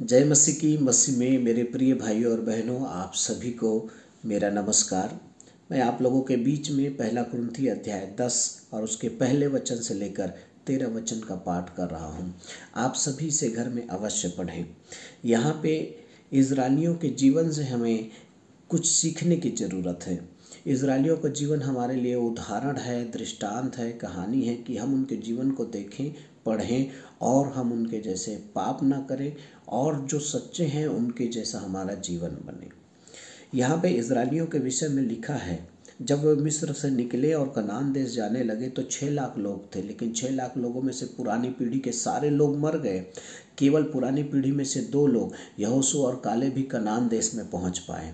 जय मसीह की मसीह में मेरे प्रिय भाइयों और बहनों, आप सभी को मेरा नमस्कार। मैं आप लोगों के बीच में पहला कुरिन्थी अध्याय 10 और उसके पहले वचन से लेकर 13 वचन का पाठ कर रहा हूँ। आप सभी से घर में अवश्य पढ़ें। यहाँ पे इज़राइलियों के जीवन से हमें कुछ सीखने की ज़रूरत है। इज़राइलियों का जीवन हमारे लिए उदाहरण है, दृष्टांत है, कहानी है कि हम उनके जीवन को देखें, पढ़ें और हम उनके जैसे पाप ना करें और जो सच्चे हैं उनके जैसा हमारा जीवन बने। यहाँ पे इज़राइलियों के विषय में लिखा है, जब वे मिस्र से निकले और कनान देश जाने लगे तो 6 लाख लोग थे, लेकिन 6 लाख लोगों में से पुरानी पीढ़ी के सारे लोग मर गए। केवल पुरानी पीढ़ी में से 2 लोग यहोशू और काले भी कनान देश में पहुँच पाए।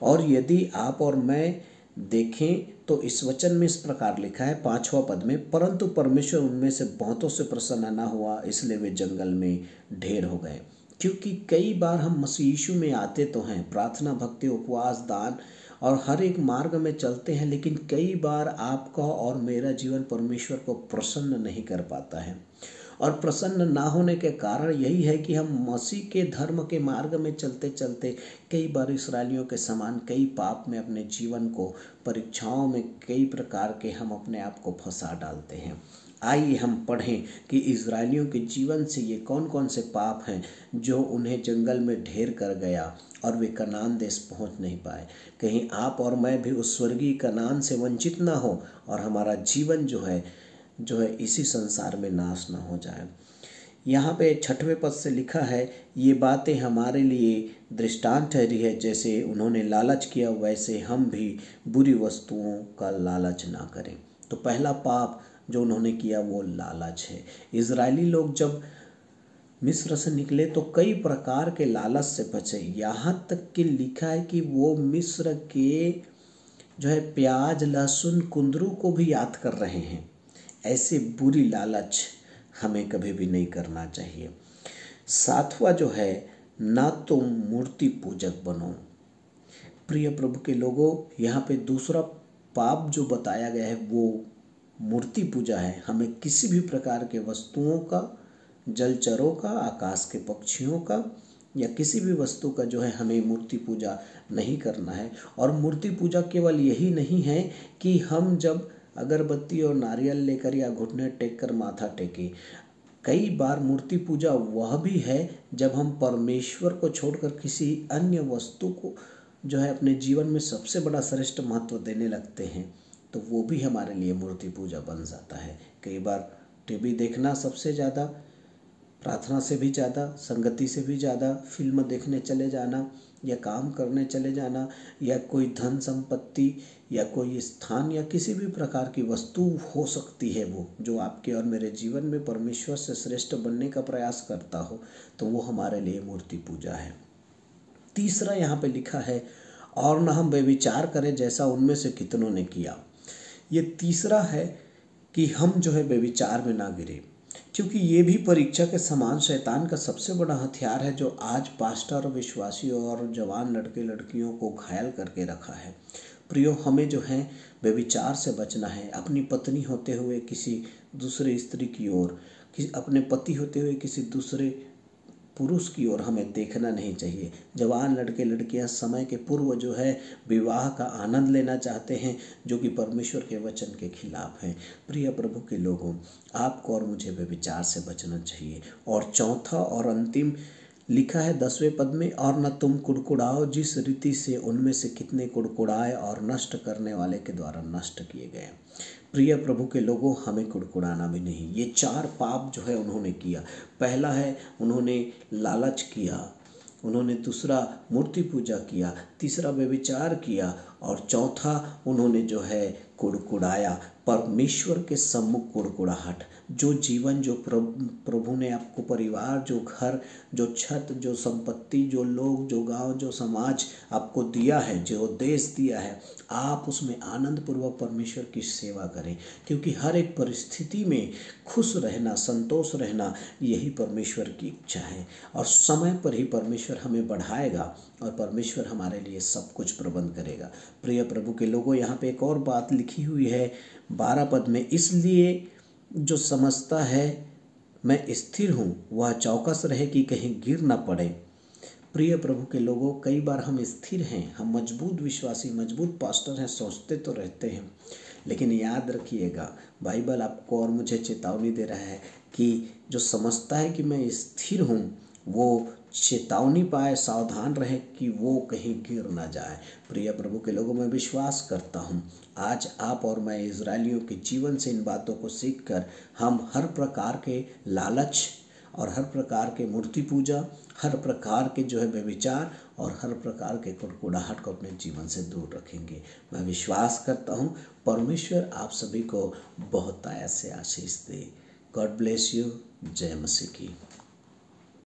और यदि आप और मैं देखें तो इस वचन में इस प्रकार लिखा है 5वां पद में, परंतु परमेश्वर उनमें से बहुतों से प्रसन्न न हुआ, इसलिए वे जंगल में ढेर हो गए। क्योंकि कई बार हम मसीह यीशु में आते तो हैं, प्रार्थना, भक्ति, उपवास, दान और हर एक मार्ग में चलते हैं, लेकिन कई बार आपका और मेरा जीवन परमेश्वर को प्रसन्न नहीं कर पाता है। और प्रसन्न ना होने के कारण यही है कि हम मसीह के धर्म के मार्ग में चलते चलते कई बार इस्राएलियों के समान कई पाप में अपने जीवन को, परीक्षाओं में कई प्रकार के हम अपने आप को फंसा डालते हैं। आइए हम पढ़ें कि इज़राइलियों के जीवन से ये कौन कौन से पाप हैं जो उन्हें जंगल में ढेर कर गया और वे कनान देश पहुंच नहीं पाए। कहीं आप और मैं भी उस स्वर्गीय कनान से वंचित ना हो और हमारा जीवन जो है इसी संसार में नाश ना हो जाए। यहाँ पे 6वें पद से लिखा है, ये बातें हमारे लिए दृष्टांत ठहरी है, जैसे उन्होंने लालच किया वैसे हम भी बुरी वस्तुओं का लालच ना करें। तो पहला पाप जो उन्होंने किया वो लालच है। इज़राइली लोग जब मिस्र से निकले तो कई प्रकार के लालच से बचे। यहाँ तक कि लिखा है कि वो मिस्र के प्याज, लहसुन, कुंदरू को भी याद कर रहे हैं। ऐसे बुरी लालच हमें कभी भी नहीं करना चाहिए। 7वां ना तुम मूर्ति पूजक बनो। प्रिय प्रभु के लोगों, यहाँ पे दूसरा पाप जो बताया गया है वो मूर्ति पूजा है। हमें किसी भी प्रकार के वस्तुओं का, जलचरों का, आकाश के पक्षियों का या किसी भी वस्तु का हमें मूर्ति पूजा नहीं करना है। और मूर्ति पूजा केवल यही नहीं है कि हम जब अगरबत्ती और नारियल लेकर या घुटने टेक कर माथा टेके। कई बार मूर्ति पूजा वह भी है जब हम परमेश्वर को छोड़कर किसी अन्य वस्तु को अपने जीवन में सबसे बड़ा श्रेष्ठ महत्व देने लगते हैं, तो वो भी हमारे लिए मूर्ति पूजा बन जाता है। कई बार टीवी देखना सबसे ज़्यादा, प्रार्थना से भी ज़्यादा, संगति से भी ज़्यादा, फिल्म देखने चले जाना या काम करने चले जाना या कोई धन संपत्ति या कोई स्थान या किसी भी प्रकार की वस्तु हो सकती है वो जो आपके और मेरे जीवन में परमेश्वर से श्रेष्ठ बनने का प्रयास करता हो, तो वो हमारे लिए मूर्ति पूजा है। तीसरा यहाँ पे लिखा है, और न हम व्यभिचार करें जैसा उनमें से कितनों ने किया। ये तीसरा है कि हम व्यभिचार में ना गिरे, क्योंकि ये भी परीक्षा के समान शैतान का सबसे बड़ा हथियार है जो आज पास्टर, विश्वासियों और जवान लड़के लड़कियों को घायल करके रखा है। प्रियो, हमें व्यभिचार से बचना है। अपनी पत्नी होते हुए किसी दूसरे स्त्री की ओर, अपने पति होते हुए किसी दूसरे पुरुष की ओर हमें देखना नहीं चाहिए। जवान लड़के लड़कियां समय के पूर्व विवाह का आनंद लेना चाहते हैं, जो कि परमेश्वर के वचन के खिलाफ है। प्रिय प्रभु के लोगों, आपको और मुझे व्यभिचार से बचना चाहिए। और चौथा और अंतिम लिखा है 10वें पद में, और न तुम कुड़कुड़ाओ जिस रीति से उनमें से कितने कुड़कुड़ाए और नष्ट करने वाले के द्वारा नष्ट किए गए। प्रिय प्रभु के लोगों, हमें कुड़कुड़ाना भी नहीं। ये 4 पाप उन्होंने किया। पहला है उन्होंने लालच किया, उन्होंने दूसरा मूर्ति पूजा किया, तीसरा व्यभिचार किया और चौथा उन्होंने कुड़कुड़ाया। परमेश्वर के सम्मुख कुड़कुड़ाहट, जो जीवन, जो प्रभु ने आपको परिवार, जो घर, जो छत, जो संपत्ति, जो लोग, जो गांव, जो समाज आपको दिया है, जो देश दिया है, आप उसमें आनंद पूर्वक परमेश्वर की सेवा करें, क्योंकि हर एक परिस्थिति में खुश रहना, संतोष रहना, यही परमेश्वर की इच्छा है। और समय पर ही परमेश्वर हमें बढ़ाएगा और परमेश्वर हमारे लिए सब कुछ प्रबंध करेगा। प्रिय प्रभु के लोगों, यहाँ पे एक और बात लिखी हुई है 12 पद में, इसलिए जो समझता है मैं स्थिर हूँ वह चौकस रहे कि कहीं गिर न पड़े। प्रिय प्रभु के लोगों, कई बार हम स्थिर हैं, हम मजबूत विश्वासी, मजबूत पास्टर हैं, सोचते तो रहते हैं, लेकिन याद रखिएगा बाइबल आपको और मुझे चेतावनी दे रहा है कि जो समझता है कि मैं स्थिर हूँ वो चेतावनी पाए, सावधान रहे कि वो कहीं गिर ना जाए। प्रिय प्रभु के लोगों, मैं विश्वास करता हूँ आज आप और मैं इजरायलियों के जीवन से इन बातों को सीखकर हम हर प्रकार के लालच और हर प्रकार के मूर्ति पूजा, हर प्रकार के जो है व्यभिचार और हर प्रकार के कुड़कुड़ाहट को अपने जीवन से दूर रखेंगे। मैं विश्वास करता हूँ परमेश्वर आप सभी को बहुत आया से आशीष दे। God bless you. जय मसीह की।